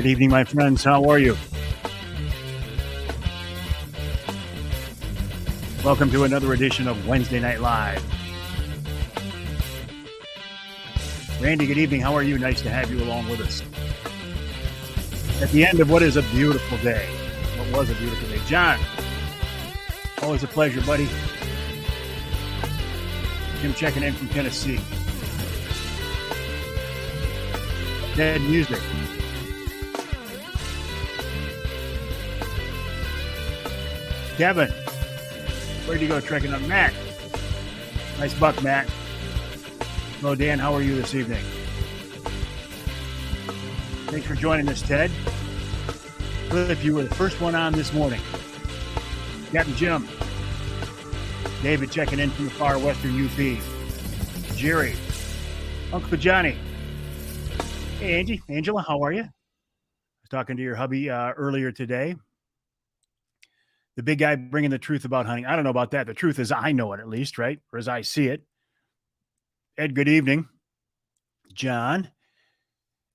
Good evening, my friends. How are you? Welcome to another edition of Wednesday Night Live. Randy, good evening. How are you? Nice to have you along with us. At the end of what is a beautiful day. What was a beautiful day. John, always a pleasure, buddy. Jim checking in from Tennessee. Dead music. Kevin, where'd you go trekking up? Matt. Nice buck, Matt. Hello, Dan. How are you this evening? Thanks for joining us, Ted. Cliff, you were the first one on this morning. Captain Jim. David checking in from the far western UP. Jerry. Uncle Johnny. Hey, Angie. Angela, how are you? I was talking to your hubby earlier today. The big guy bringing the truth about hunting. I don't know about that. The truth is I know it at least, right? Or as I see it. Ed, good evening. John.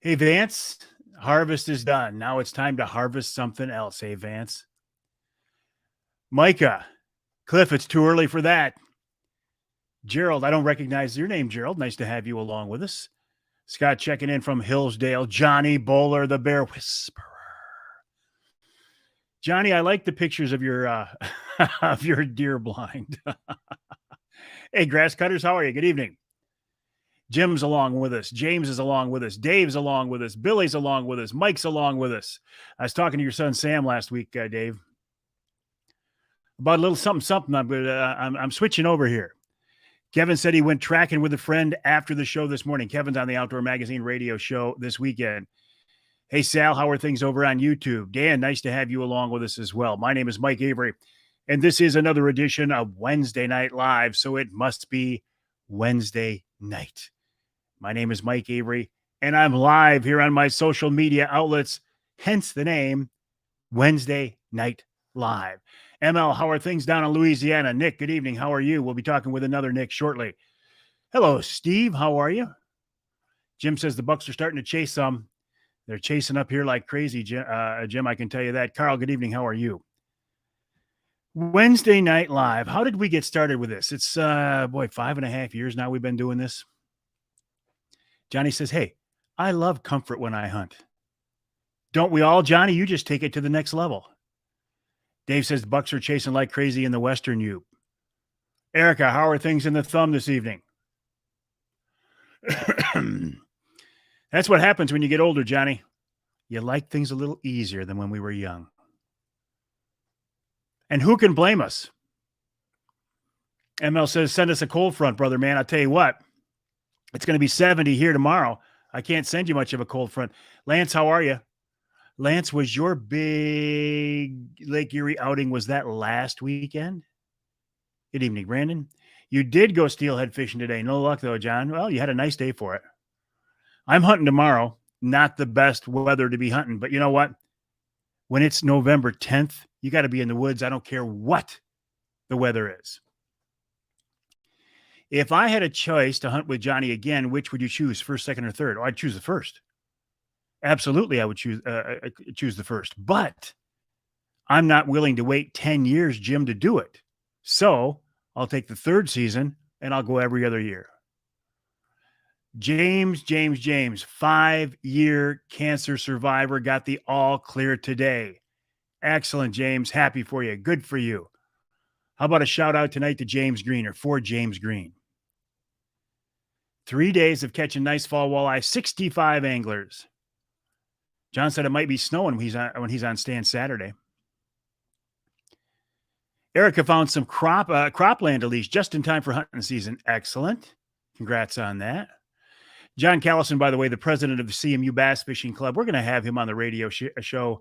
Hey, Vance. Harvest is done. Now it's time to harvest something else. Hey, Vance. Micah. Cliff, it's too early for that. Gerald, I don't recognize your name, Gerald. Nice to have you along with us. Scott checking in from Hillsdale. Johnny Bowler, the Bear Whisperer. Johnny, I like the pictures of your deer blind. Hey, grass cutters, how are you? Good evening. Jim's along with us. James is along with us. Dave's along with us. Billy's along with us. Mike's along with us. I was talking to your son Sam last week, Dave, about a little something. I'm switching over here. Kevin said he went tracking with a friend after the show this morning. Kevin's on the Outdoor Magazine radio show this weekend. Hey, Sal, how are things over on YouTube? Dan, nice to have you along with us as well. My name is Mike Avery, and this is another edition of Wednesday Night Live, so it must be Wednesday night. My name is Mike Avery, and I'm live here on my social media outlets, hence the name Wednesday Night Live. ML, how are things down in Louisiana? Nick, good evening. How are you? We'll be talking with another Nick shortly. Hello, Steve. How are you? Jim says the Bucks are starting to chase some. They're chasing up here like crazy, Jim, I can tell you that. Carl, good evening. How are you? Wednesday Night Live. How did we get started with this? It's, 5.5 years now we've been doing this. Johnny says, hey, I love comfort when I hunt. Don't we all, Johnny? You just take it to the next level. Dave says the Bucks are chasing like crazy in the Western U. Erica, how are things in the Thumb this evening? That's what happens when you get older, Johnny. You like things a little easier than when we were young. And who can blame us? ML says, send us a cold front, brother, man. I'll tell you what, it's going to be 70 here tomorrow. I can't send you much of a cold front. Lance, how are you? Lance, was your big Lake Erie outing, was that last weekend? Good evening, Brandon. You did go steelhead fishing today. No luck, though, John. Well, you had a nice day for it. I'm hunting tomorrow. Not the best weather to be hunting, but you know what? When it's November 10th, you got to be in the woods. I don't care what the weather is. If I had a choice to hunt with Johnny again, which would you choose, first, second, or third? Oh, I'd choose the first. Absolutely, I would choose the first. But I'm not willing to wait 10 years, Jim, to do it. So I'll take the third season, and I'll go every other year. James, 5-year cancer survivor, got the all clear today. Excellent, James. Happy for you. Good for you. How about a shout out tonight to James Green, or for James Green? 3 days of catching nice fall walleye, 65 anglers. John said it might be snowing when he's on stand Saturday. Erica found some cropland to leash just in time for hunting season. Excellent. Congrats on that. John Callison, by the way, the president of the CMU Bass Fishing Club. We're going to have him on the radio show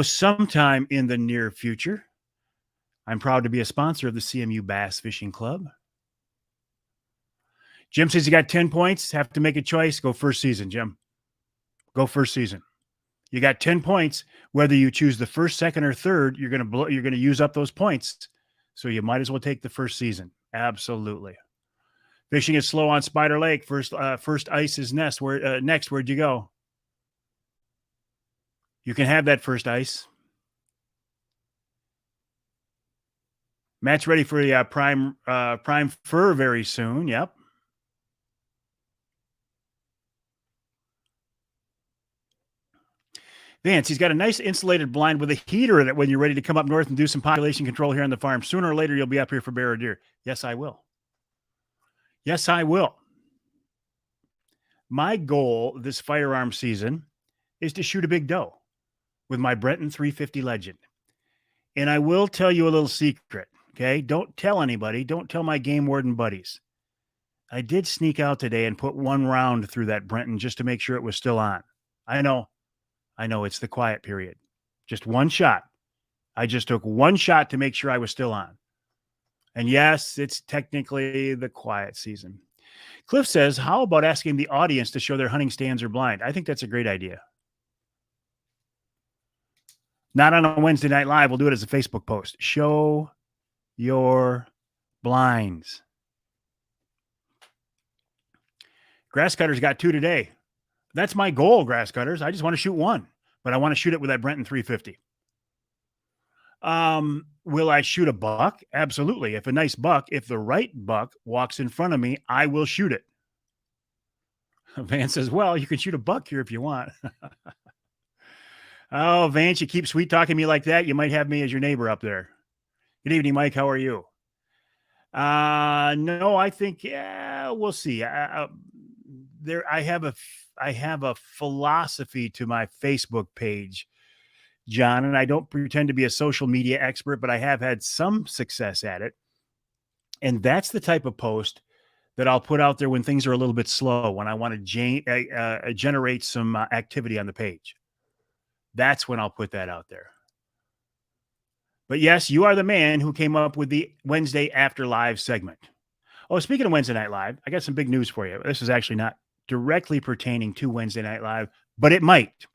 sometime in the near future. I'm proud to be a sponsor of the CMU Bass Fishing Club. Jim says you got 10 points. Have to make a choice. Go first season, Jim. Go first season. You got 10 points. Whether you choose the first, second, or third, you're going to use up those points. So you might as well take the first season. Absolutely. Fishing is slow on Spider Lake. First ice is next. Where'd you go? You can have that first ice. Matt's ready for the prime fur very soon. Yep. Vance, he's got a nice insulated blind with a heater in it when you're ready to come up north and do some population control here on the farm. Sooner or later, you'll be up here for bear or deer. Yes, I will. Yes, I will. My goal this firearm season is to shoot a big doe with my Brenton 350 Legend. And I will tell you a little secret, okay? Don't tell anybody. Don't tell my game warden buddies. I did sneak out today and put one round through that Brenton just to make sure it was still on. I know it's the quiet period. Just one shot. I just took one shot to make sure I was still on. And yes, it's technically the quiet season. Cliff says, how about asking the audience to show their hunting stands or blind? I think that's a great idea. Not on a Wednesday Night Live. We'll do it as a Facebook post. Show your blinds. Grass cutters got 2 today. That's my goal, grass cutters. I just want to shoot one, but I want to shoot it with that Brenton 350. Will I shoot a buck? Absolutely. If the right buck walks in front of me, I will shoot it. Vance says, well, you can shoot a buck here if you want. Oh, Vance, you keep sweet talking me like that. You might have me as your neighbor up there. Good evening, Mike. How are you? No, I think, yeah, we'll see. I have a philosophy to my Facebook page, John, and I don't pretend to be a social media expert, but I have had some success at it. And that's the type of post that I'll put out there when things are a little bit slow, when I want to generate some activity on the page. That's when I'll put that out there. But yes, you are the man who came up with the Wednesday After Live segment. Oh, speaking of Wednesday Night Live, I got some big news for you. This is actually not directly pertaining to Wednesday Night Live, but it might.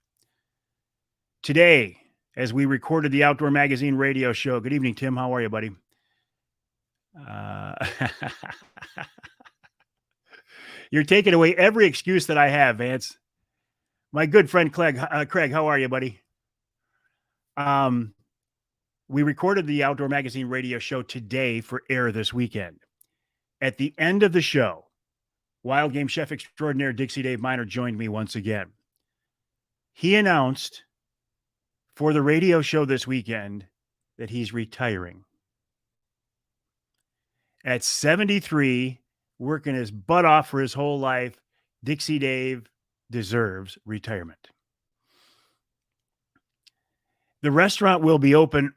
Today, as we recorded the Outdoor Magazine radio show, good evening, Tim. How are you, buddy? You're taking away every excuse that I have, Vance. My good friend Craig, how are you, buddy? We recorded the Outdoor Magazine radio show today for air this weekend. At the end of the show, Wild Game Chef Extraordinaire Dixie Dave Miner joined me once again. He announced for the radio show this weekend that he's retiring. At 73, working his butt off for his whole life, Dixie Dave deserves retirement. The restaurant will be open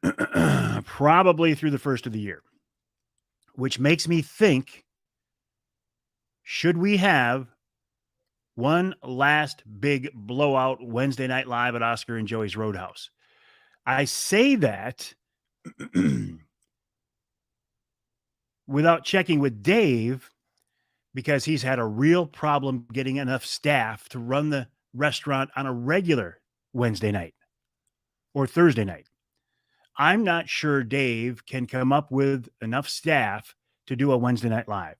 probably through the first of the year, which makes me think, should we have one last big blowout Wednesday Night Live at Oscar and Joey's Roadhouse? I say that without checking with Dave, because he's had a real problem getting enough staff to run the restaurant on a regular Wednesday night or Thursday night. I'm not sure Dave can come up with enough staff to do a Wednesday Night Live.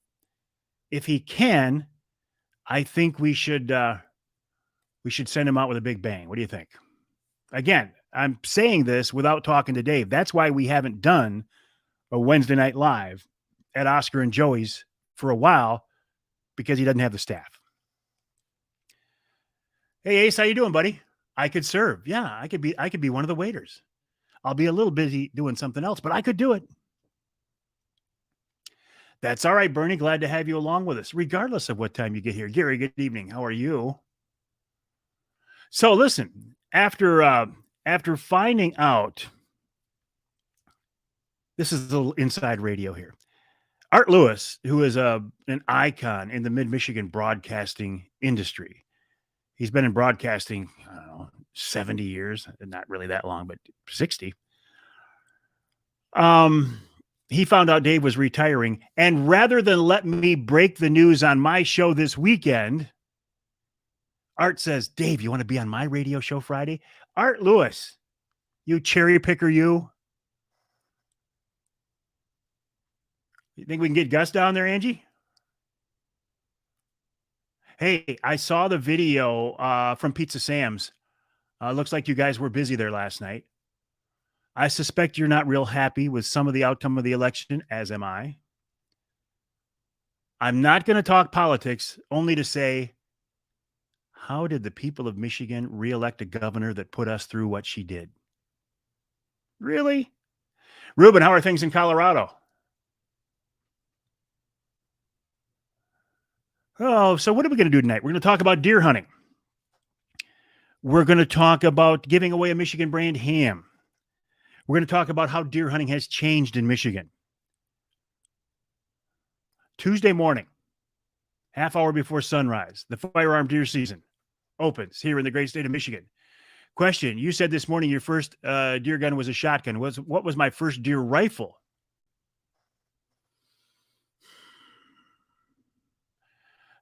If he can, I think we should send him out with a big bang. What do you think? Again, I'm saying this without talking to Dave. That's why we haven't done a Wednesday Night Live at Oscar and Joey's for a while, because he doesn't have the staff. Hey, Ace, how you doing, buddy? I could serve. Yeah, I could be one of the waiters. I'll be a little busy doing something else, but I could do it. That's all right, Bernie. Glad to have you along with us, regardless of what time you get here. Gary, good evening. How are you? So listen, after finding out, this is a little inside radio here. Art Lewis, who is an icon in the mid-Michigan broadcasting industry. He's been in broadcasting, 70 years, not really that long, but 60. He found out Dave was retiring, and rather than let me break the news on my show this weekend, Art says, Dave, you want to be on my radio show Friday? Art Lewis, you cherry picker, you. You think we can get Gus down there, Angie? Hey, I saw the video from Pizza Sam's Looks like you guys were busy there last night. I suspect you're not real happy with some of the outcome of the election, as am I. I'm not going to talk politics, only to say, how did the people of Michigan reelect a governor that put us through what she did? Really? Ruben, how are things in Colorado? Oh, so what are we going to do tonight? We're going to talk about deer hunting. We're going to talk about giving away a Michigan brand ham. We're going to talk about how deer hunting has changed in Michigan. Tuesday morning, half hour before sunrise, the firearm deer season opens here in the great state of Michigan. Question, you said this morning your first deer gun was a shotgun. What was my first deer rifle?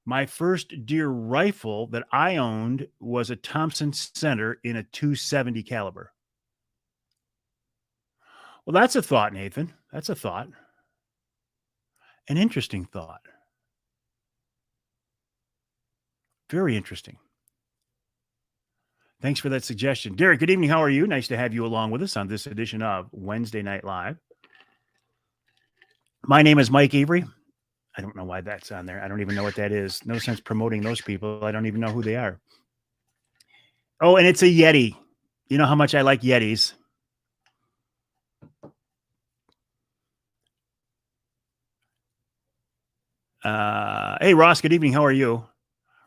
My first deer rifle that I owned was a Thompson Center in a 270 caliber. Well, that's a thought, Nathan. That's a thought. An interesting thought. Very interesting. Thanks for that suggestion. Derek, good evening. How are you? Nice to have you along with us on this edition of Wednesday Night Live. My name is Mike Avery. I don't know why that's on there. I don't even know what that is. No sense promoting those people. I don't even know who they are. Oh, and it's a Yeti. You know how much I like Yetis. Hey, Ross, good evening. How are you?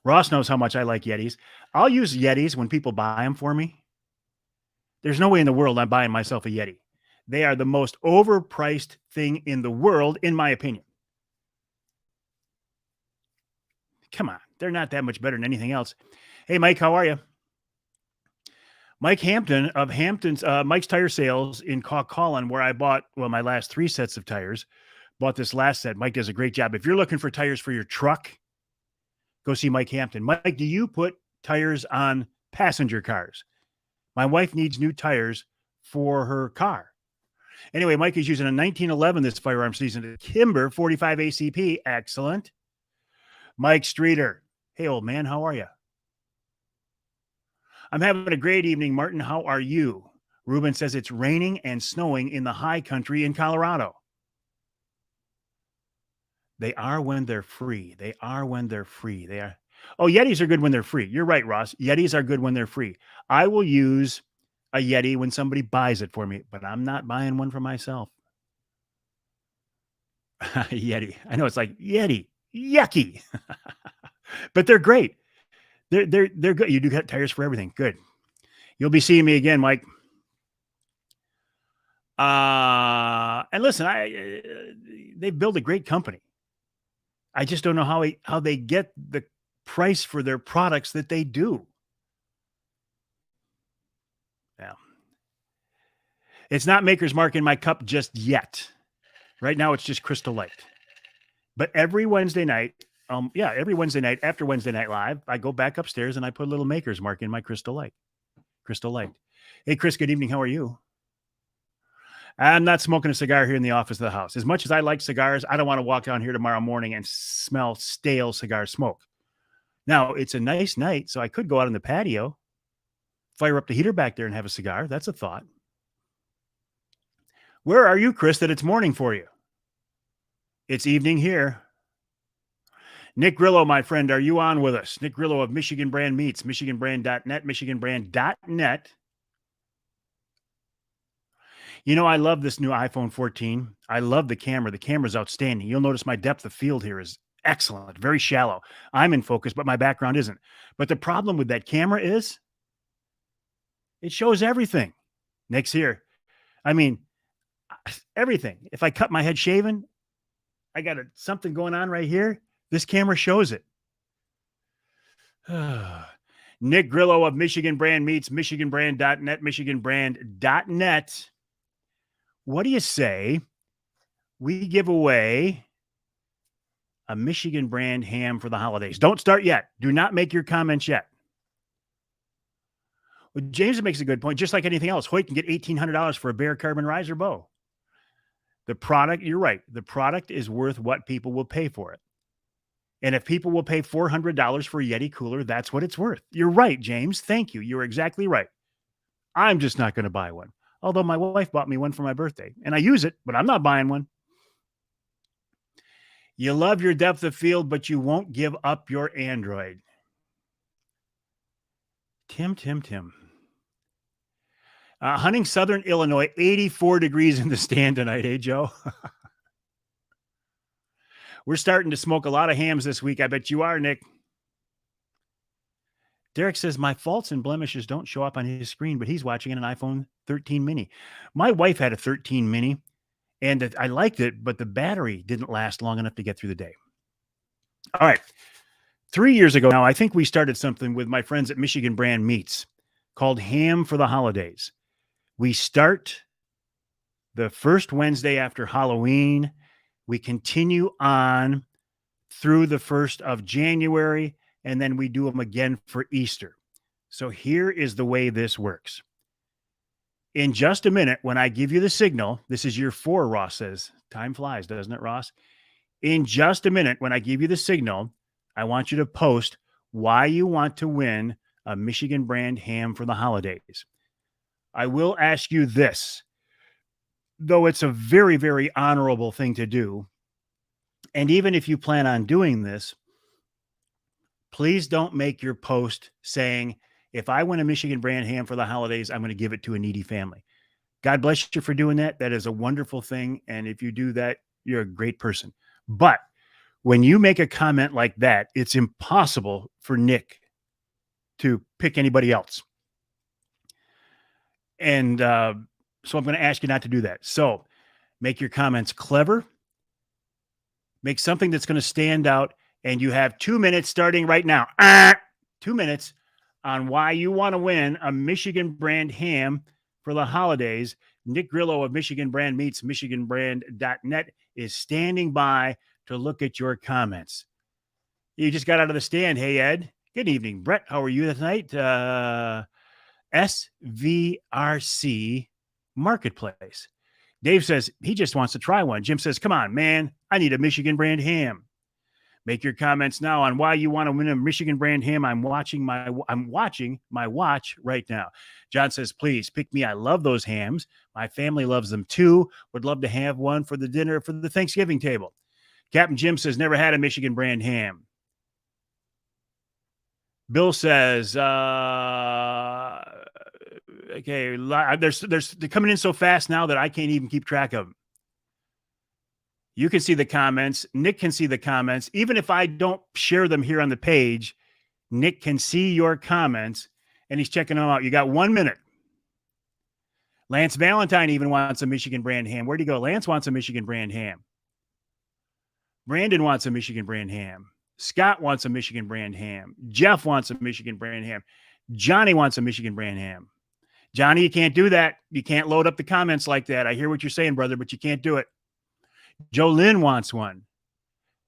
Ross knows how much I like Yetis. I'll use Yetis when people buy them for me. There's no way in the world I'm buying myself a Yeti. They are the most overpriced thing in the world, in my opinion. Come on. They're not that much better than anything else. Hey, Mike, how are you? Mike Hampton of Hampton's Mike's Tire Sales in Cawcolin, where I bought, my last 3 sets of tires. Bought this last set. Mike does a great job. If you're looking for tires for your truck, go see Mike Hampton. Mike, do you put tires on passenger cars? My wife needs new tires for her car. Anyway, Mike is using a 1911 this firearm season. Kimber 45 ACP. Excellent. Mike Streeter. Hey, old man, how are you? I'm having a great evening, Martin. How are you? Ruben says it's raining and snowing in the high country in Colorado. They are when they're free. They are when they're free. They are. Oh, Yetis are good when they're free. You're right, Ross. Yetis are good when they're free. I will use a Yeti when somebody buys it for me, but I'm not buying one for myself. Yeti. I know it's like Yeti. Yucky. But they're great. They're good. You do get tires for everything. Good. You'll be seeing me again, Mike. And listen, they build a great company. I just don't know how they get the price for their products that they do. Yeah. It's not Maker's Mark in my cup just yet. Right now, it's just Crystal Light. But every Wednesday night, every Wednesday night after Wednesday Night Live, I go back upstairs and I put a little Maker's Mark in my Crystal Light. Crystal Light. Hey, Chris, good evening. How are you? I'm not smoking a cigar here in the office of the house. As much as I like cigars, I don't want to walk down here tomorrow morning and smell stale cigar smoke. Now, it's a nice night, so I could go out on the patio, fire up the heater back there and have a cigar. That's a thought. Where are you, Chris, that it's morning for you? It's evening here. Nick Grillo, my friend, are you on with us? Nick Grillo of Michigan Brand Meats, michiganbrand.net, michiganbrand.net. You know, I love this new iPhone 14. I love the camera. The camera's outstanding. You'll notice my depth of field here is excellent, very shallow. I'm in focus, but my background isn't. But the problem with that camera is it shows everything. Nick's here. I mean, everything. If I cut my head shaven, I got something going on right here. This camera shows it. Nick Grillo of Michigan Brand Meats, michiganbrand.net, michiganbrand.net. What do you say we give away a Michigan brand ham for the holidays? Don't start yet. Do not make your comments yet. Well, James makes a good point. Just like anything else, Hoyt can get $1,800 for a Bear Carbon Riser bow. The product, you're right. The product is worth what people will pay for it. And if people will pay $400 for a Yeti cooler, that's what it's worth. You're right, James. Thank you. You're exactly right. I'm just not going to buy one. Although my wife bought me one for my birthday and I use it, but I'm not buying one. You love your depth of field, but you won't give up your Android. Tim. Hunting Southern Illinois, 84 degrees in the stand tonight, hey, Joe? We're starting to smoke a lot of hams this week. I bet you are, Nick. Derek says, my faults and blemishes don't show up on his screen, but he's watching an iPhone 13 mini. My wife had a 13 mini, and I liked it, but the battery didn't last long enough to get through the day. All right. 3 years ago now, I think we started something with my friends at Michigan Brand Meats called Ham for the Holidays. We start the first Wednesday after Halloween. We continue on through the 1st of January, and then we do them again for Easter. So here is the way this works. In just a minute, when I give you the signal, this is year 4, Ross says. Time flies, doesn't it, Ross? In just a minute, when I give you the signal, I want you to post why you want to win a Michigan brand ham for the holidays. I will ask you this, though it's a very, very honorable thing to do. And even if you plan on doing this, please don't make your post saying, if I win a Michigan brand ham for the holidays, I'm going to give it to a needy family. God bless you for doing that. That is a wonderful thing. And if you do that, you're a great person. But when you make a comment like that, it's impossible for Nick to pick anybody else. And so I'm going to ask you not to do that. So make your comments clever. Make something that's going to stand out. And you have 2 minutes starting right now. 2 minutes on why you want to win a Michigan brand ham for the holidays. Nick Grillo of Michigan Brand Meats, michiganbrand.net, is standing by to look at your comments. You just got out of the stand. Hey, Ed. Good evening, Brett. How are you tonight? SVRC Marketplace. Dave says he just wants to try one. Jim says, come on, man. I need a Michigan brand ham. Make your comments now on why you want to win a Michigan brand ham. I'm watching my watch right now. John says, please pick me. I love those hams. My family loves them too. Would love to have one for the dinner for the Thanksgiving table. Captain Jim says, never had a Michigan brand ham. Bill says, okay, they're coming in so fast now that I can't even keep track of them. You can see the comments. Nick can see the comments. Even if I don't share them here on the page, Nick can see your comments, and he's checking them out. You got 1 minute. Lance Valentine even wants a Michigan brand ham. Where'd he go? Lance wants a Michigan brand ham. Brandon wants a Michigan brand ham. Scott wants a Michigan brand ham. Jeff wants a Michigan brand ham. Johnny wants a Michigan brand ham. Johnny, you can't do that. You can't load up the comments like that. I hear what you're saying, brother, but you can't do it. Joe Lynn wants one.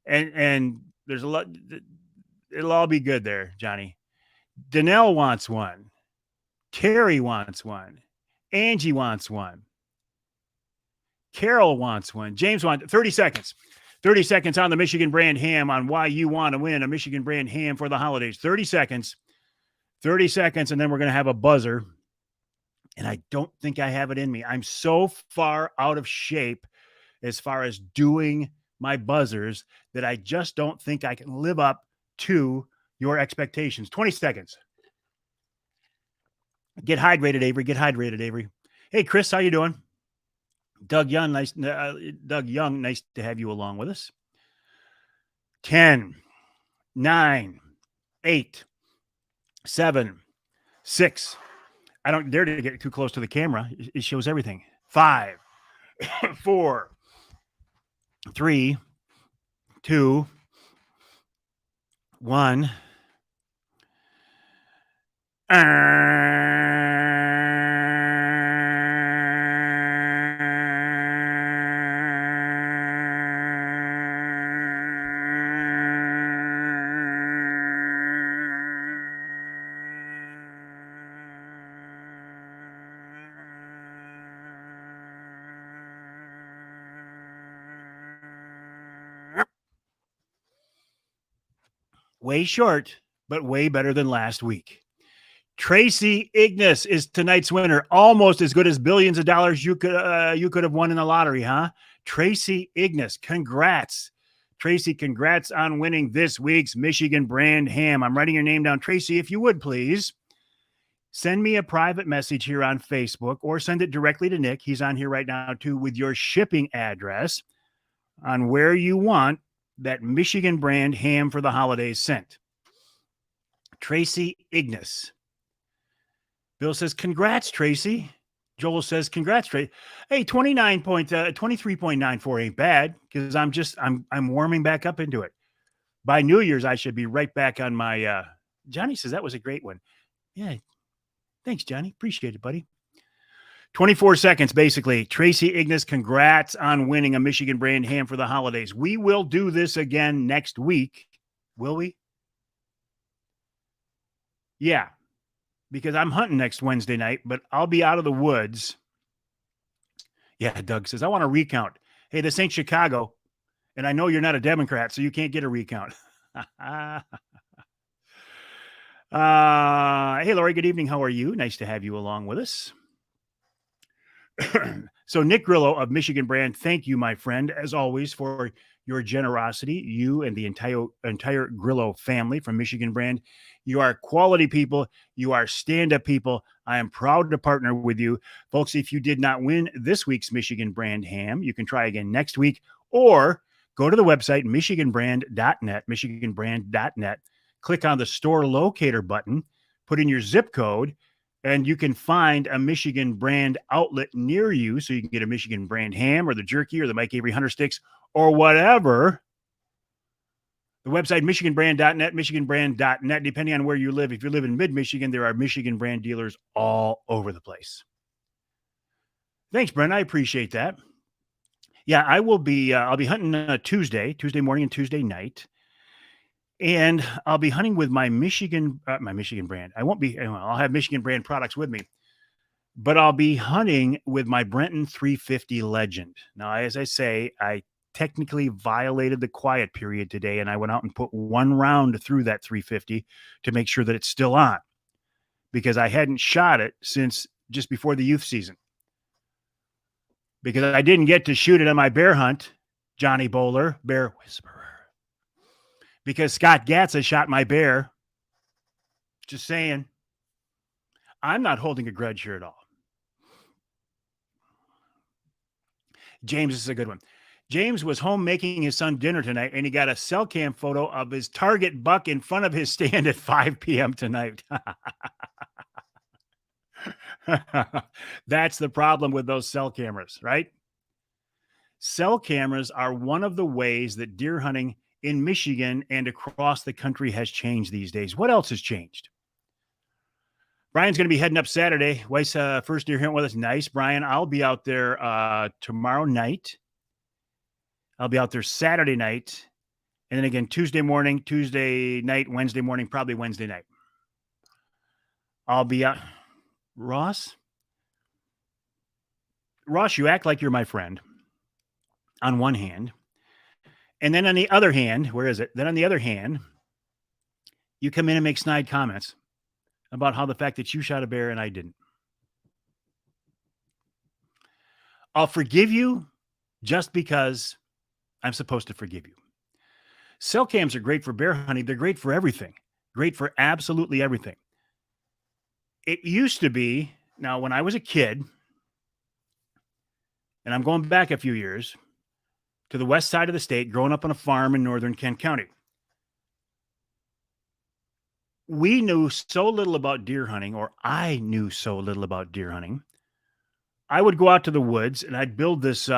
And there's a lot. It'll all be good there, Johnny. Danelle wants one. Terry wants one. Angie wants one. Carol wants one. James wants 30 seconds. 30 seconds on the Michigan brand ham on why you want to win a Michigan brand ham for the holidays. 30 seconds. 30 seconds, and then we're going to have a buzzer. And I don't think I have it in me. I'm so far out of shape as far as doing my buzzers that I just don't think I can live up to your expectations. 20 seconds. Get hydrated, Avery. Get hydrated, Avery. Hey, Chris, how you doing? Doug Young, nice to have you along with us. 10, 9, 8, 7, 6. I don't dare to get too close to the camera. It shows everything. 5, 4, 3, 2, 1. Way short, but way better than last week. Tracy Ignis is tonight's winner. Almost as good as billions of dollars you could have won in the lottery, huh? Tracy Ignis, congrats. Tracy, congrats on winning this week's Michigan brand ham. I'm writing your name down. Tracy, if you would please send me a private message here on Facebook or send it directly to Nick. He's on here right now too, with your shipping address on where you want that Michigan brand ham for the holidays sent. Tracy Ignis. Bill says, congrats, Tracy. Joel says, congrats, Tracy. Hey, 23.94 ain't bad because I'm warming back up into it. By New Year's, I should be right back on my, Johnny says that was a great one. Yeah. Thanks, Johnny. Appreciate it, buddy. 24 seconds, basically. Tracy Ignis, congrats on winning a Michigan brand ham for the holidays. We will do this again next week. Will we? Yeah. Because I'm hunting next Wednesday night, but I'll be out of the woods. Yeah, Doug says, I want a recount. Hey, this ain't Chicago, and I know you're not a Democrat, so you can't get a recount. Hey, Lori, good evening. How are you? Nice to have you along with us. So Nick Grillo of Michigan Brand, thank you, my friend, as always, for your generosity. You and the entire Grillo family from Michigan Brand. You are quality people. You are stand-up people. I am proud to partner with you. Folks, if you did not win this week's Michigan Brand ham, you can try again next week or go to the website, michiganbrand.net, click on the store locator button, put in your zip code, and you can find a Michigan Brand outlet near you so you can get a Michigan Brand ham or the jerky or the Mike Avery Hunter Sticks or whatever. The website, michiganbrand.net, michiganbrand.net, depending on where you live. If you live in mid-Michigan, there are Michigan Brand dealers all over the place. Thanks, Brent. I appreciate that. Yeah, I will be, I'll be hunting Tuesday morning and Tuesday night. And I'll be hunting with my Michigan Brand. I won't be, I'll have Michigan Brand products with me, but I'll be hunting with my Brenton 350 Legend. Now, as I say, I technically violated the quiet period today, and I went out and put one round through that 350 to make sure that it's still on because I hadn't shot it since just before the youth season. Because I didn't get to shoot it on my bear hunt, Johnny Bowler, Bear Whisperer. Because Scott Gatza shot my bear. Just saying. I'm not holding a grudge here at all. James is a good one. James was home making his son dinner tonight, and he got a cell cam photo of his target buck in front of his stand at 5 p.m. tonight. That's the problem with those cell cameras, right? Cell cameras are one of the ways that deer hunting in Michigan and across the country has changed these days. What else has changed? Brian's going to be heading up Saturday. Weiss, first deer hunt with us. Nice, Brian. I'll be out there tomorrow night. I'll be out there Saturday night. And then again, Tuesday morning, Tuesday night, Wednesday morning, probably Wednesday night. I'll be out. Ross, you act like you're my friend on one hand. And then on the other hand, where is it? Then on the other hand, you come in and make snide comments about how the fact that you shot a bear and I didn't. I'll forgive you just because I'm supposed to forgive you. Cell cams are great for bear hunting. They're great for everything. Great for absolutely everything. It used to be, now when I was a kid, and I'm going back a few years, to the west side of the state, growing up on a farm in northern Kent County. We knew so little about deer hunting, or I knew so little about deer hunting. I would go out to the woods and I'd build this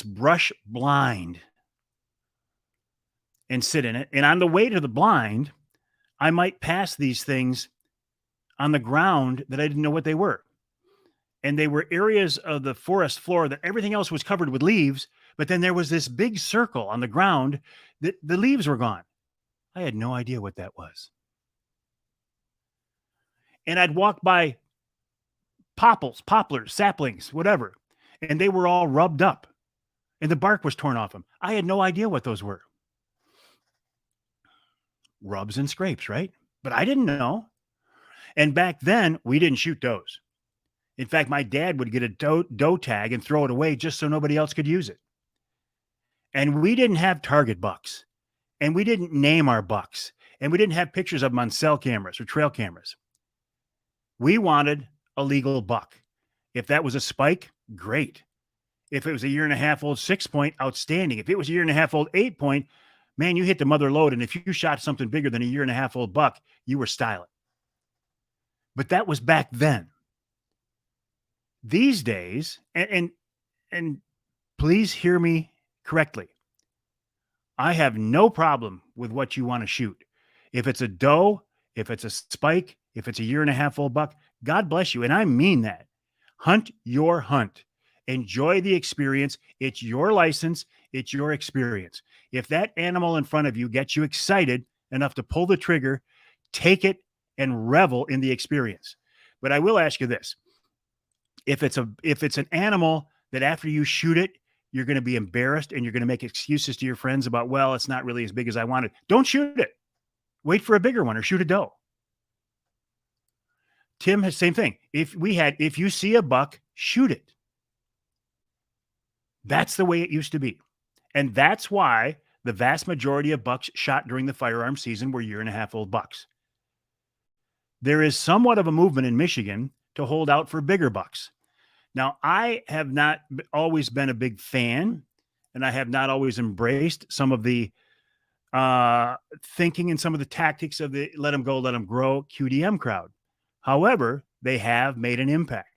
brush blind and sit in it. And on the way to the blind, I might pass these things on the ground that I didn't know what they were. And they were areas of the forest floor that everything else was covered with leaves. But then there was this big circle on the ground that the leaves were gone. I had no idea what that was. And I'd walk by poplars, saplings, whatever, and they were all rubbed up and the bark was torn off them. I had no idea what those were. Rubs and scrapes, right? But I didn't know. And back then, we didn't shoot does. In fact, my dad would get a doe tag and throw it away just so nobody else could use it. And we didn't have target bucks, and we didn't name our bucks, and we didn't have pictures of them on cell cameras or trail cameras. We wanted a legal buck. If that was a spike, great. If it was a 1.5-year-old 6-point, outstanding. If it was a 1.5-year-old 8-point, man, you hit the mother lode. And if you shot something bigger than a 1.5-year-old buck, you were styling. But that was back then. These days, and please hear me correctly, I have no problem with what you want to shoot. If it's a doe, if it's a spike, if it's a 1.5-year-old buck, God bless you. And I mean that. Hunt your hunt. Enjoy the experience. It's your license. It's your experience. If that animal in front of you gets you excited enough to pull the trigger, take it and revel in the experience. But I will ask you this. If it's an animal that after you shoot it, you're going to be embarrassed and you're going to make excuses to your friends about, well, it's not really as big as I wanted. Don't shoot it. Wait for a bigger one or shoot a doe. Tim has same thing. If you see a buck, shoot it. That's the way it used to be. And that's why the vast majority of bucks shot during the firearm season were 1.5-year-old bucks. There is somewhat of a movement in Michigan to hold out for bigger bucks. Now, I have not always been a big fan, and I have not always embraced some of the thinking and some of the tactics of the let them go, let them grow QDM crowd. However, they have made an impact.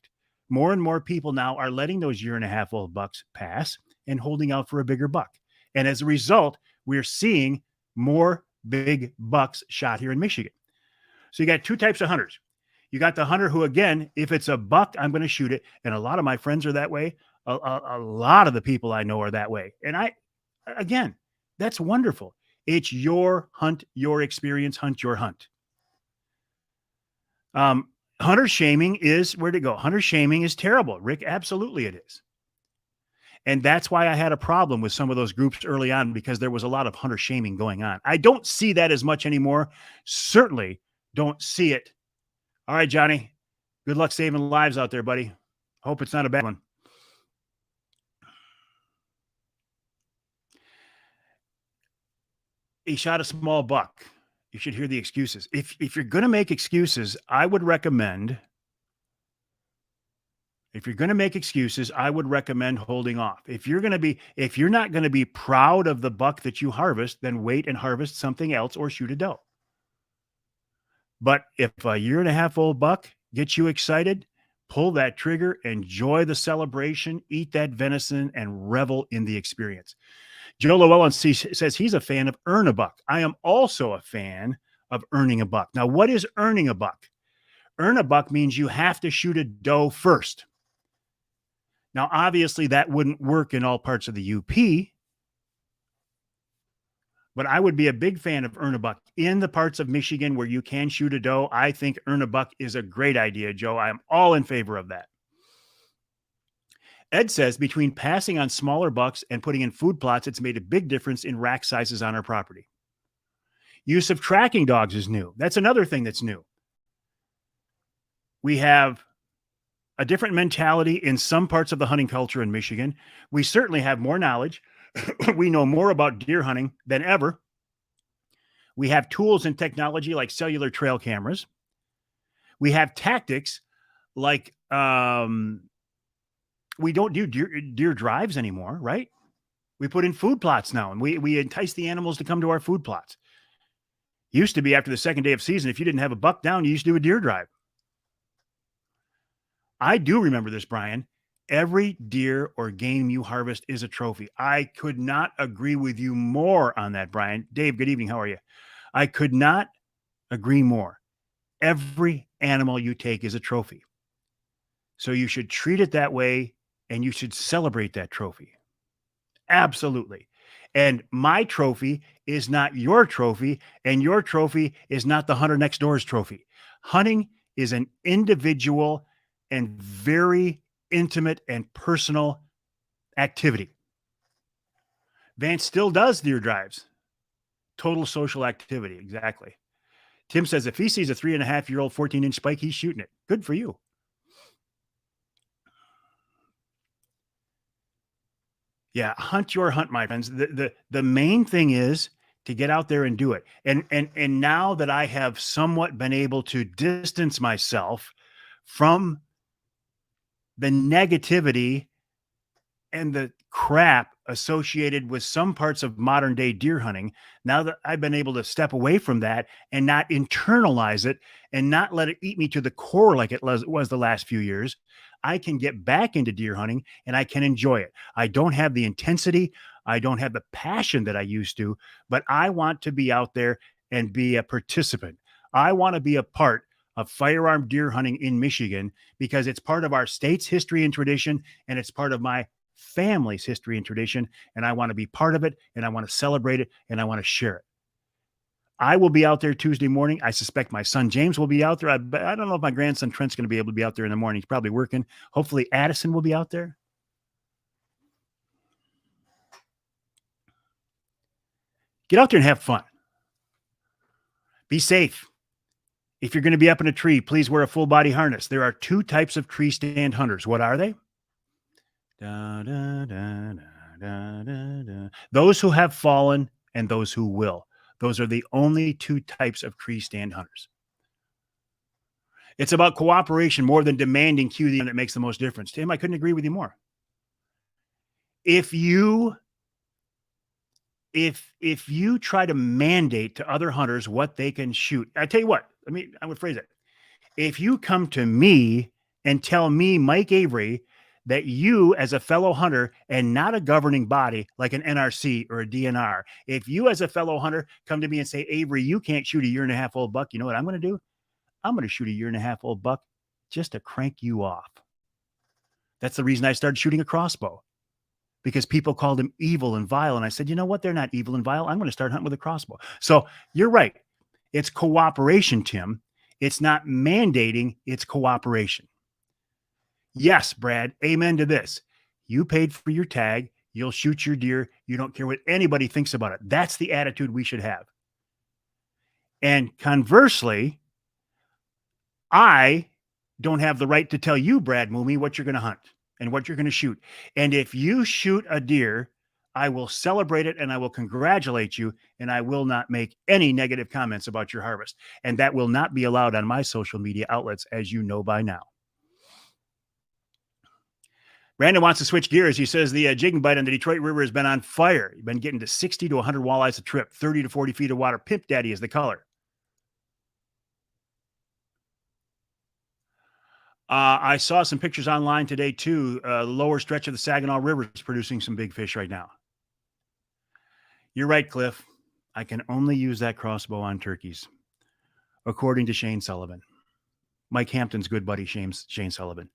More and more people now are letting those 1.5-year-old bucks pass and holding out for a bigger buck. And as a result, we're seeing more big bucks shot here in Michigan. So you got two types of hunters. You got the hunter who, again, if it's a buck, I'm going to shoot it. And a lot of my friends are that way. A lot of the people I know are that way. And again, that's wonderful. It's your hunt, your experience, hunt your hunt. Hunter shaming is, where'd it go? Hunter shaming is terrible, Rick. Absolutely it is. And that's why I had a problem with some of those groups early on, because there was a lot of hunter shaming going on. I don't see that as much anymore. Certainly don't see it. All right, Johnny, good luck saving lives out there, buddy. Hope it's not a bad one. He shot a small buck. You should hear the excuses. If you're going to make excuses, I would recommend holding off. If you're not going to be proud of the buck that you harvest, then wait and harvest something else or shoot a doe. But if a 1.5-year-old buck gets you excited, pull that trigger, enjoy the celebration, eat that venison, and revel in the experience. Joe Llewellyn says he's a fan of earn a buck. I am also a fan of earning a buck. Now, what is earning a buck? Earn a buck means you have to shoot a doe first. Now, obviously, that wouldn't work in all parts of the UP, but I would be a big fan of earn a buck. In the parts of Michigan where you can shoot a doe, I think earn a buck is a great idea, Joe. I am all in favor of that. Ed says between passing on smaller bucks and putting in food plots, it's made a big difference in rack sizes on our property. Use of tracking dogs is new. That's another thing that's new. We have a different mentality in some parts of the hunting culture in Michigan. We certainly have more knowledge. We know more about deer hunting than ever. We have tools and technology like cellular trail cameras. We have tactics like we don't do deer drives anymore, right? We put in food plots now, and we entice the animals to come to our food plots. Used to be after the second day of season, if you didn't have a buck down, you used to do a deer drive. I do remember this, Brian. Every deer or game you harvest is a trophy. I could not agree with you more on that, Brian. Dave, good evening. How are you? I could not agree more. Every animal you take is a trophy. So you should treat it that way, and you should celebrate that trophy. Absolutely. And my trophy is not your trophy, and your trophy is not the hunter next door's trophy. Hunting is an individual and very intimate and personal activity. Vance still does deer drives. Total social activity. Exactly. Tim says if he sees a 3.5-year-old 14-inch spike, he's shooting it. Good for you. Yeah, hunt your hunt, my friends. The main thing is to get out there and do it. And now that I have somewhat been able to distance myself from the negativity and the crap associated with some parts of modern day deer hunting, now that I've been able to step away from that and not internalize it and not let it eat me to the core like it was the last few years, I can get back into deer hunting and I can enjoy it. I don't have the intensity, I don't have the passion that I used to, but I want to be out there and be a participant. I want to be a part of firearm deer hunting in Michigan because it's part of our state's history and tradition, and it's part of my family's history and tradition, and I want to be part of it, and I want to celebrate it, and I want to share it. I will be out there Tuesday morning. I suspect my son James will be out there. I don't know if my grandson Trent's going to be able to be out there in the morning. He's probably working. Hopefully Addison will be out there. Get out there and have fun. Be safe. If you're going to be up in a tree, please wear a full body harness. There are two types of tree stand hunters. What are they? Da, da, da, da, da, da. Those who have fallen and those who will. Those are the only two types of tree stand hunters. It's about cooperation more than demanding cue that makes the most difference. Tim, I couldn't agree with you more. If you try to mandate to other hunters what they can shoot, I tell you what, I would phrase it. If you come to me and tell me, Mike Avery, that you as a fellow hunter and not a governing body like an NRC or a DNR, if you as a fellow hunter come to me and say, Avery, you can't shoot a 1.5-year-old buck, you know what I'm going to do? I'm going to shoot a 1.5-year-old buck just to crank you off. That's the reason I started shooting a crossbow, because people called him evil and vile. And I said, you know what? They're not evil and vile. I'm going to start hunting with a crossbow. So you're right. It's cooperation, Tim. It's not mandating, it's cooperation. Yes, Brad, amen to this. You paid for your tag. You'll shoot your deer. You don't care what anybody thinks about it. That's the attitude we should have. And conversely, I don't have the right to tell you, Brad Mooney, what you're going to hunt and what you're going to shoot. And if you shoot a deer, I will celebrate it and I will congratulate you, and I will not make any negative comments about your harvest. And that will not be allowed on my social media outlets, as you know by now. Brandon wants to switch gears. He says the jigging bite on the Detroit River has been on fire. You've been getting to 60 to 100 walleyes a trip, 30 to 40 feet of water. Pimp Daddy is the color. I saw some pictures online today, too. The lower stretch of the Saginaw River is producing some big fish right now. You're right, Cliff. I can only use that crossbow on turkeys, according to Shane Sullivan. Mike Hampton's good buddy, Shane Sullivan.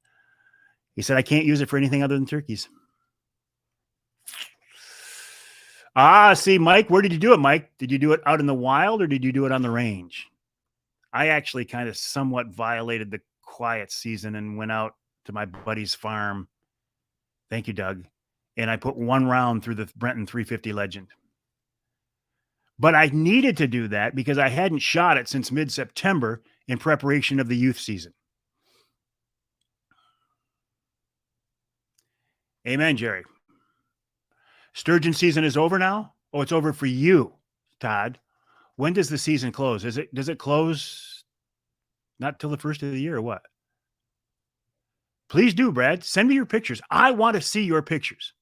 He said, I can't use it for anything other than turkeys. See, Mike, where did you do it, Mike? Did you do it out in the wild or did you do it on the range? I actually kind of somewhat violated the quiet season and went out to my buddy's farm. Thank you, Doug. And I put one round through the Brenton 350 Legend. But I needed to do that because I hadn't shot it since mid-September in preparation of the youth season. Amen, Jerry. Sturgeon season is over now? Oh, it's over for you, Todd. When does the season close? Does it close not till the first of the year or what? Please do, Brad. Send me your pictures. I want to see your pictures.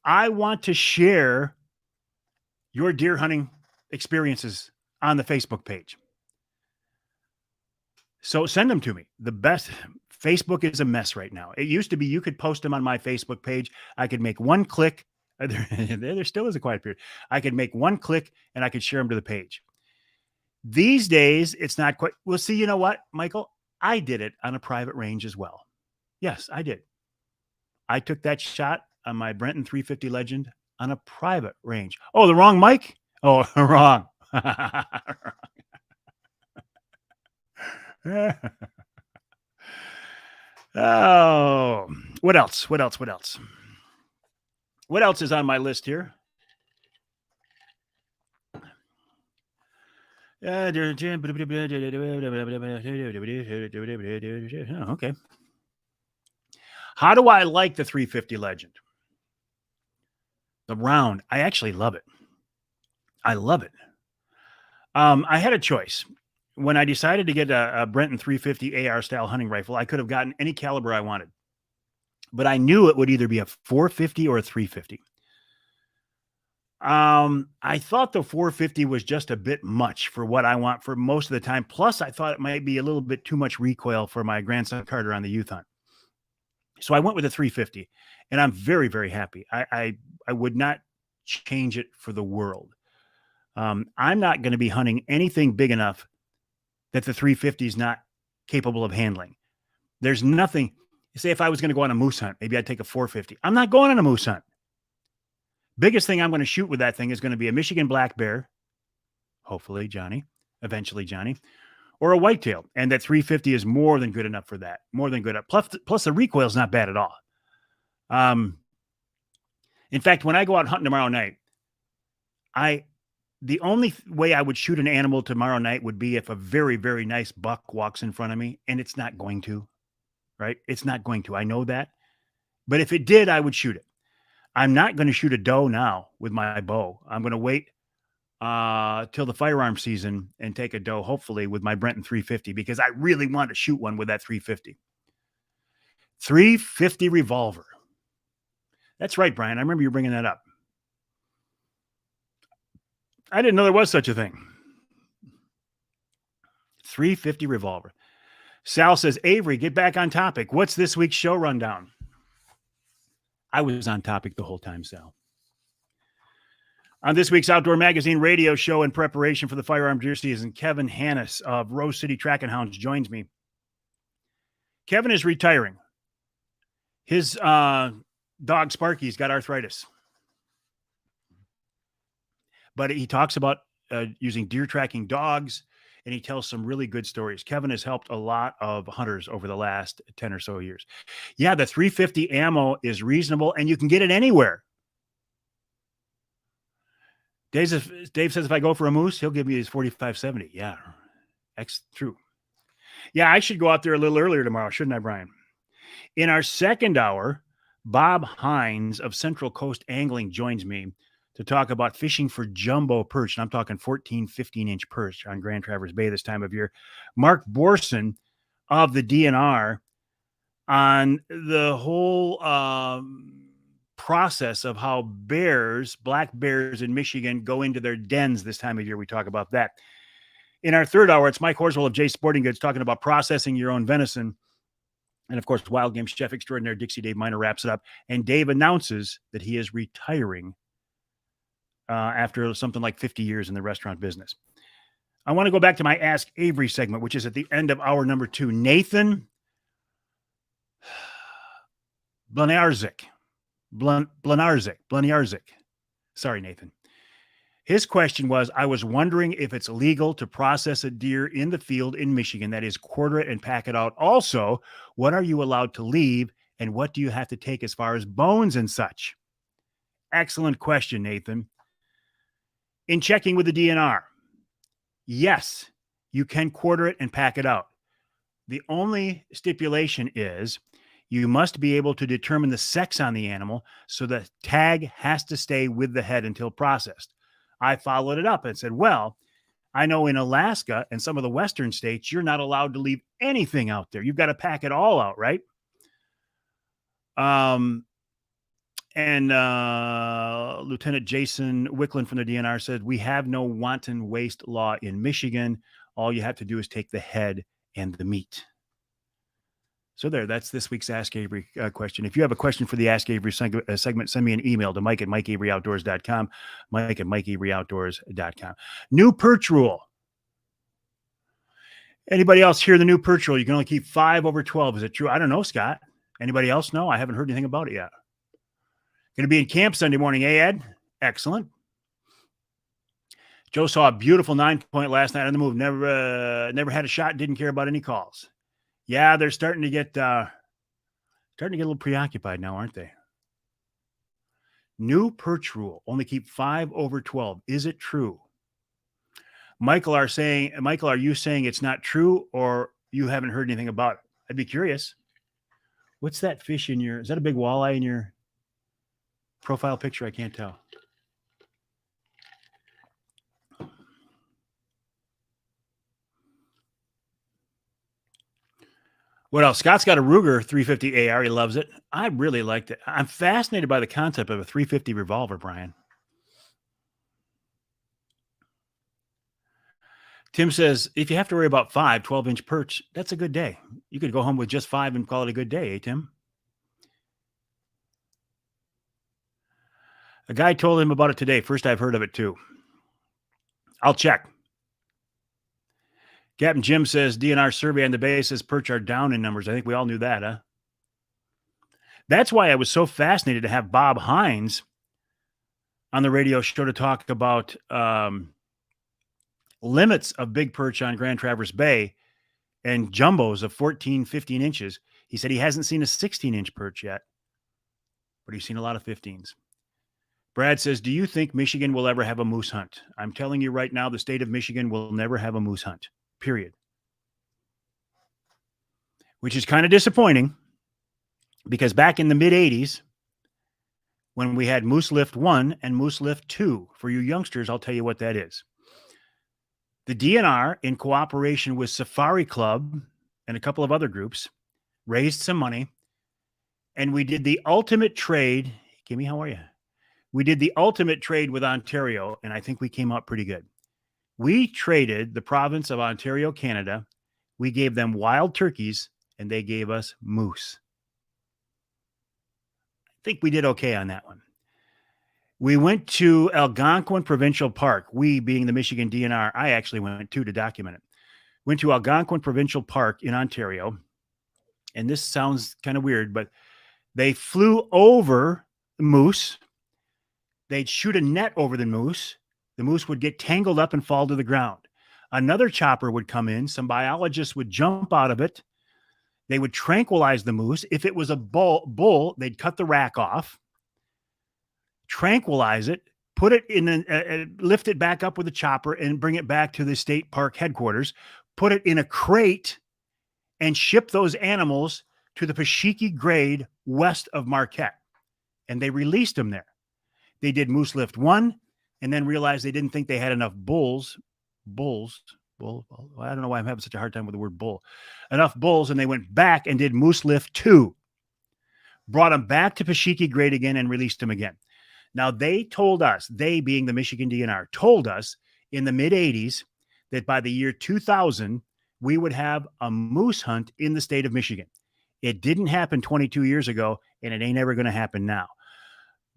I want to share your deer hunting experiences on the Facebook page. So send them to me. The best Facebook is a mess right now. It used to be you could post them on my Facebook page. I could make one click. There still is a quiet period. I could make one click and I could share them to the page. These days, it's not quite. Well, see, you know what, Michael? I did it on a private range as well. Yes, I did. I took that shot on my Brenton 350 Legend on a private range. Oh, the wrong mic? Oh, wrong. Oh, what else? What else? What else? What else is on my list here? Okay. How do I like the 350 Legend? The round. I actually love it. I love it. I had a choice. When I decided to get a Brenton 350 AR style hunting rifle, I could have gotten any caliber I wanted, but I knew it would either be a 450 or a 350. I thought the 450 was just a bit much for what I want for most of the time. Plus, I thought it might be a little bit too much recoil for my grandson Carter on the youth hunt. So I went with a 350, and I'm very, very happy. I would not change it for the world. I'm not going to be hunting anything big enough that the 350 is not capable of handling. There's nothing. Say if I was going to go on a moose hunt, maybe I'd take a 450. I'm not going on a moose hunt. Biggest thing I'm going to shoot with that thing is going to be a Michigan black bear, hopefully Johnny, eventually Johnny, or a whitetail. And that 350 is more than good enough for that. More than good enough. Plus the recoil is not bad at all. In fact, when I go out hunting tomorrow night, the only way I would shoot an animal tomorrow night would be if a very, very nice buck walks in front of me, and it's not going to, right? It's not going to. I know that. But if it did, I would shoot it. I'm not going to shoot a doe now with my bow. I'm going to wait till the firearm season and take a doe, hopefully, with my Brenton 350, because I really want to shoot one with that 350. 350 revolver. That's right, Brian. I remember you bringing that up. I didn't know there was such a thing. 350 revolver. Sal says, Avery, get back on topic. What's this week's show rundown? I was on topic the whole time, Sal. On this week's Outdoor Magazine radio show in preparation for the firearm deer season, Kevin Hannis of Rose City Track and Hounds joins me. Kevin is retiring. His dog Sparky's got arthritis. But he talks about using deer tracking dogs, and he tells some really good stories. Kevin has helped a lot of hunters over the last 10 or so years. Yeah, the 350 ammo is reasonable, and you can get it anywhere. Dave says if I go for a moose, he'll give me his 4570. Yeah, that's true. Yeah, I should go out there a little earlier tomorrow, shouldn't I, Brian? In our second hour, Bob Hines of Central Coast Angling joins me to talk about fishing for jumbo perch. And I'm talking 14, 15-inch perch on Grand Traverse Bay this time of year. Mark Borson of the DNR on the whole process of how black bears in Michigan go into their dens this time of year. We talk about that. In our third hour, it's Mike Horswell of Jay Sporting Goods talking about processing your own venison. And of course, Wild Game Chef Extraordinaire Dixie Dave Miner wraps it up. And Dave announces that he is retiring after something like 50 years in the restaurant business. I want to go back to my Ask Avery segment, which is at the end of hour number 2. Nathan Blenarzik. Sorry, Nathan. His question was, I was wondering if it's legal to process a deer in the field in Michigan, that is, quarter it and pack it out. Also, what are you allowed to leave, and what do you have to take as far as bones and such? Excellent question, Nathan. In checking with the DNR, yes, you can quarter it and pack it out. The only stipulation is you must be able to determine the sex on the animal, so the tag has to stay with the head until processed. I followed it up and said, well, I know in Alaska and some of the western states, you're not allowed to leave anything out there. You've got to pack it all out, right? And Lieutenant Jason Wicklund from the DNR said, we have no wanton waste law in Michigan. All you have to do is take the head and the meat. So that's this week's Ask Avery question. If you have a question for the Ask Avery segment, send me an email to Mike@MikeAveryOutdoors.com, Mike@MikeAveryOutdoors.com. New perch rule. Anybody else hear the new perch rule? You can only keep 5 over 12. Is it true? I don't know, Scott. Anybody else know? I haven't heard anything about it yet. Going to be in camp Sunday morning, Ed? Excellent. Joe saw a beautiful 9-point last night on the move. Never had a shot. Didn't care about any calls. Yeah, they're starting to get a little preoccupied now, aren't they? New perch rule. Only keep 5 over 12. Is it true? Michael, are you saying it's not true, or you haven't heard anything about it? I'd be curious. What's that fish in is that a big walleye in your profile picture? I can't tell. What else? Scott's got a Ruger 350 AR. He loves it. I really liked it. I'm fascinated by the concept of a 350 revolver, Brian. Tim says, if you have to worry about 12-inch perch, that's a good day. You could go home with just 5 and call it a good day, Tim? A guy told him about it today. First I've heard of it too. I'll check. Captain Jim says DNR survey on the bay says perch are down in numbers. I think we all knew that, huh? That's why I was so fascinated to have Bob Hines on the radio show to talk about limits of big perch on Grand Traverse Bay and jumbos of 14, 15 inches. He said he hasn't seen a 16-inch perch yet, but he's seen a lot of 15s. Brad says, do you think Michigan will ever have a moose hunt? I'm telling you right now, the state of Michigan will never have a moose hunt, period. Which is kind of disappointing because back in the mid-'80s, when we had Moose Lift 1 and Moose Lift 2, for you youngsters, I'll tell you what that is. The DNR, in cooperation with Safari Club and a couple of other groups, raised some money, and we did the ultimate trade. Kimmy, how are you? We did the ultimate trade with Ontario, and I think we came out pretty good. We traded the province of Ontario, Canada. We gave them wild turkeys, and they gave us moose. I think we did okay on that one. We went to Algonquin Provincial Park. We, being the Michigan DNR, I actually went to document it. Went to Algonquin Provincial Park in Ontario. And this sounds kind of weird, but they flew over the moose. They'd shoot a net over the moose. The moose would get tangled up and fall to the ground. Another chopper would come in. Some biologists would jump out of it. They would tranquilize the moose. If it was a bull, they'd cut the rack off, tranquilize it, put it in lift it back up with a chopper and bring it back to the state park headquarters, put it in a crate and ship those animals to the Pashiki grade west of Marquette. And they released them there. They did Moose Lift 1 and then realized they didn't think they had enough bulls. I don't know why I'm having such a hard time with the word bull. Enough bulls, and they went back and did Moose Lift 2. Brought them back to Pashiki grade again and released them again. Now, they told us, they being the Michigan DNR, told us in the mid-'80s that by the year 2000, we would have a moose hunt in the state of Michigan. It didn't happen 22 years ago, and it ain't ever going to happen now.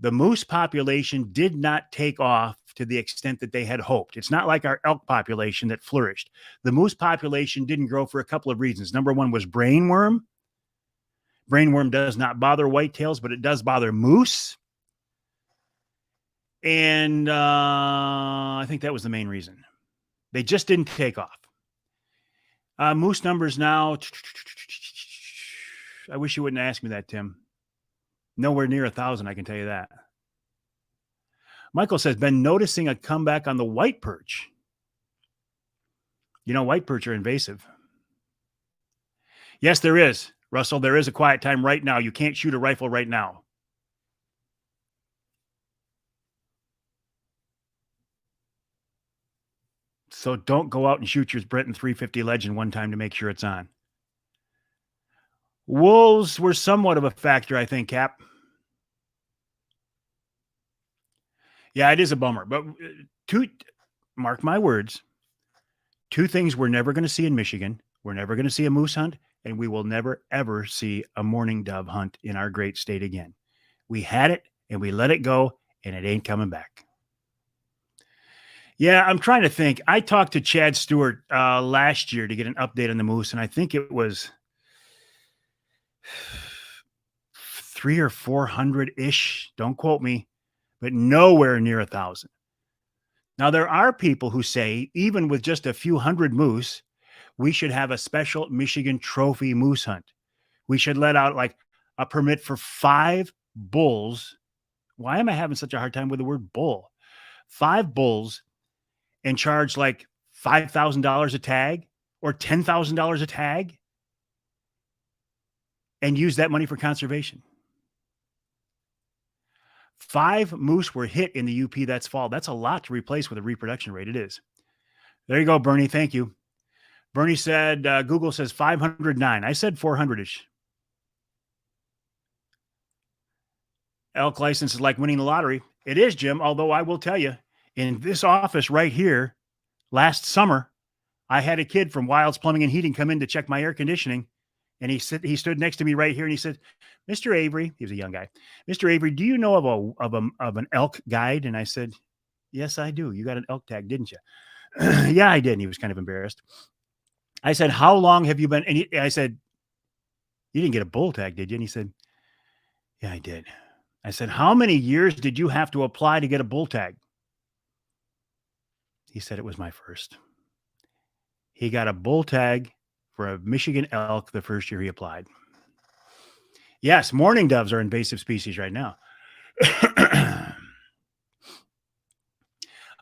The moose population did not take off to the extent that they had hoped. It's not like our elk population that flourished. The moose population didn't grow for a couple of reasons. Number one was brainworm. Brainworm does not bother whitetails, but it does bother moose. And I think that was the main reason. They just didn't take off. Moose numbers now, I wish you wouldn't ask me that, Tim. Nowhere near 1,000, I can tell you that. Michael says, been noticing a comeback on the white perch. You know, white perch are invasive. Yes, there is. Russell, there is a quiet time right now. You can't shoot a rifle right now. So don't go out and shoot your Brenton 350 Legend one time to make sure it's on. Wolves were somewhat of a factor, I think, Cap. Yeah, it is a bummer. But mark my words, two things we're never going to see in Michigan. We're never going to see a moose hunt, and we will never, ever see a mourning dove hunt in our great state again. We had it, and we let it go, and it ain't coming back. Yeah, I'm trying to think. I talked to Chad Stewart last year to get an update on the moose, and I think it was 300 or 400-ish. Don't quote me, but nowhere near 1,000. Now, there are people who say, even with just a few hundred moose, we should have a special Michigan trophy moose hunt. We should let out like a permit for 5 bulls. Why am I having such a hard time with the word bull? 5 bulls and charge like $5,000 a tag or $10,000 a tag and use that money for conservation. 5 moose were hit in the UP that's fall. That's a lot to replace with a reproduction rate. It is. There you go, Bernie. Thank you. Bernie said, Google says 509. I said 400-ish. Elk license is like winning the lottery. It is, Jim, although I will tell you, in this office right here, last summer, I had a kid from Wilds Plumbing and Heating come in to check my air conditioning, and he stood next to me right here, and he said, Mr. Avery, he was a young guy, Mr. Avery, do you know of an elk guide? And I said, yes, I do. You got an elk tag, didn't you? Yeah, I did. And he was kind of embarrassed. I said, how long have you been? And I said, you didn't get a bull tag, did you? And he said, yeah, I did. I said, how many years did you have to apply to get a bull tag? He said it was my first. He got a bull tag for a Michigan elk the first year he applied. Yes, mourning doves are invasive species right now.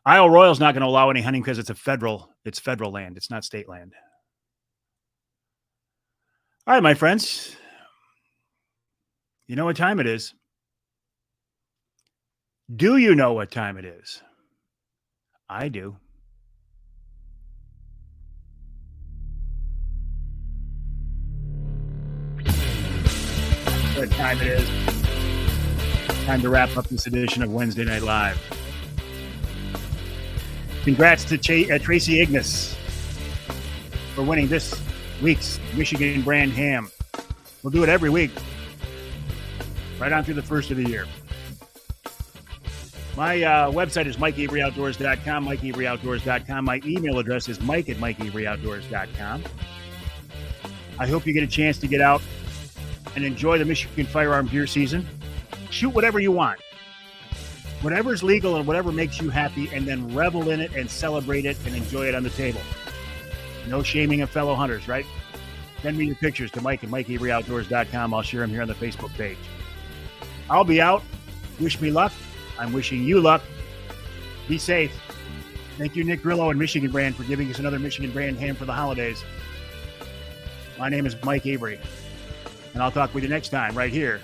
Isle Royal's not going to allow any hunting because it's federal land. It's not state land. All right, my friends. You know what time it is? Do you know what time it is? I do. What time it is? Time to wrap up this edition of Wednesday Night Live. Congrats to Tracy Ignis for winning this week's Michigan brand ham. We'll do it every week, right on through the first of the year. My website is MikeAveryOutdoors.com, MikeAveryOutdoors.com. My email address is Mike@MikeAveryOutdoors.com. I hope you get a chance to get out and enjoy the Michigan firearm deer season. Shoot whatever you want. Whatever's legal and whatever makes you happy, and then revel in it and celebrate it and enjoy it on the table. No shaming of fellow hunters, right? Send me your pictures to Mike@MikeAveryOutdoors.com. I'll share them here on the Facebook page. I'll be out. Wish me luck. I'm wishing you luck. Be safe. Thank you, Nick Grillo and Michigan Brand, for giving us another Michigan Brand ham for the holidays. My name is Mike Avery, and I'll talk with you next time right here